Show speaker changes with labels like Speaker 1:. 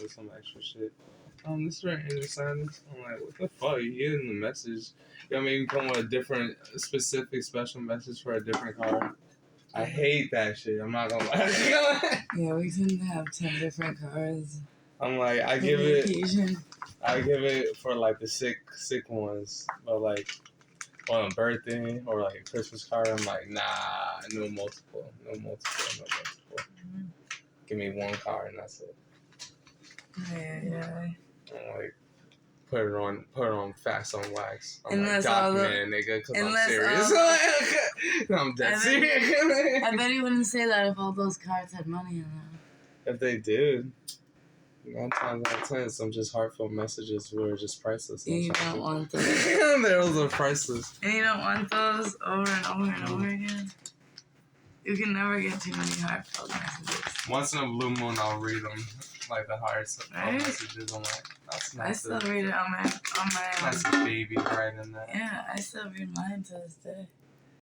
Speaker 1: with some extra shit. This is right in the silence. I'm like, what the fuck? You getting the message? You want me to come with a different, specific, special message for a different car? I hate that shit. I'm not gonna lie.
Speaker 2: Yeah, we can have 10 different cars.
Speaker 1: I'm like, I give it for like the sick ones, but like on a birthday or like a Christmas card, I'm like, nah, no multiple. Mm-hmm. Give me one car and that's it.
Speaker 2: Yeah.
Speaker 1: I'm like, put it on fast on wax. I'm
Speaker 2: unless
Speaker 1: like, document it, nigga, because I'm serious. I'm dead serious.
Speaker 2: I bet he wouldn't say that if all those cars had money in them.
Speaker 1: If they did, 9 times out of 10, some just heartfelt messages were just priceless.
Speaker 2: And you don't want those.
Speaker 1: Those are priceless.
Speaker 2: And you don't want those over and over and over again. You can never get too many heartfelt messages.
Speaker 1: Once in a blue moon, I'll read them, like the heartfelt messages. I'm like, that's nice.
Speaker 2: I still read it on my.
Speaker 1: That's a baby right in there.
Speaker 2: Yeah, I still read mine to this day.